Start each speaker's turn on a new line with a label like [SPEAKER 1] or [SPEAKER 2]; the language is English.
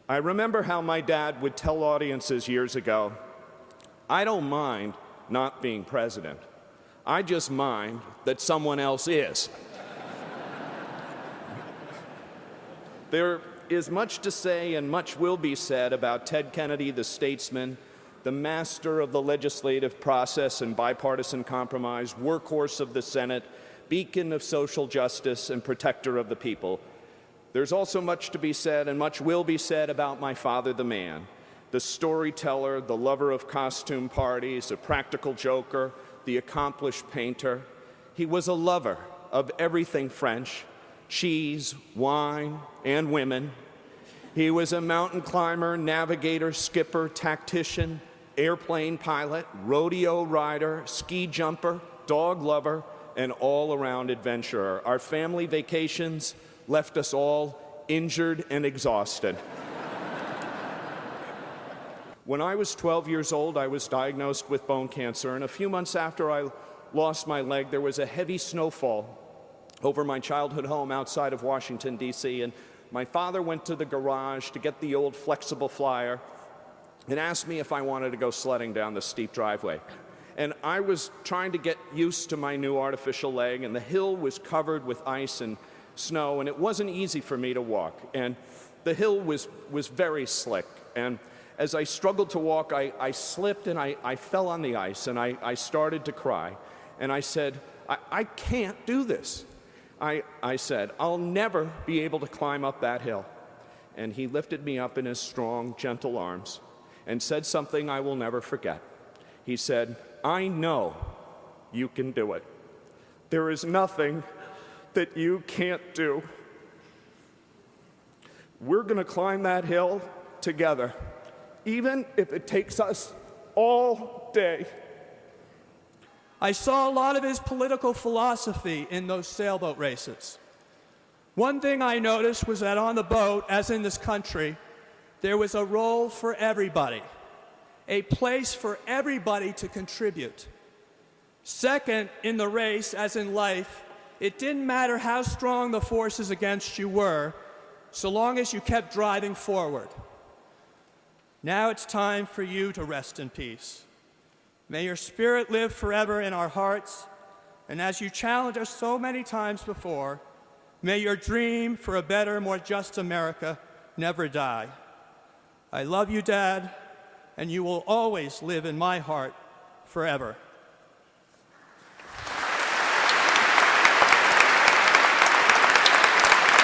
[SPEAKER 1] I remember how my dad would tell audiences years ago, "I don't mind not being president. I just mind that someone else is." There is much to say and much will be said about Ted Kennedy, the statesman, the master of the legislative process and bipartisan compromise, workhorse of the Senate, beacon of social justice, and protector of the people. There's also much to be said and much will be said about my father, the man, the storyteller, the lover of costume parties, a practical joker, the accomplished painter. He was a lover of everything French, cheese, wine, and women. He was a mountain climber, navigator, skipper, tactician, airplane pilot, rodeo rider, ski jumper, dog lover, and all-around adventurer. Our family vacations left us all injured and exhausted. When I was 12 years old, I was diagnosed with bone cancer, and a few months after I lost my leg, there was a heavy snowfall over my childhood home outside of Washington, D.C., and my father went to the garage to get the old flexible flyer and asked me if I wanted to go sledding down the steep driveway. And I was trying to get used to my new artificial leg, and the hill was covered with ice and snow, and it wasn't easy for me to walk. And the hill was very slick. And as I struggled to walk, I slipped and I fell on the ice, and I started to cry. And I said, I can't do this. I said, I'll never be able to climb up that hill. And he lifted me up in his strong, gentle arms and said something I will never forget. He said, "I know you can do it. There is nothing that you can't do. We're going to climb that hill together, even if it takes us all day."
[SPEAKER 2] I saw a lot of his political philosophy in those sailboat races. One thing I noticed was that on the boat, as in this country, there was a role for everybody, a place for everybody to contribute. Second, in the race, as in life, it didn't matter how strong the forces against you were, so long as you kept driving forward. Now it's time for you to rest in peace. May your spirit live forever in our hearts, and as you challenged us so many times before, may your dream for a better, more just America never die. I love you, Dad, and you will always live in my heart forever.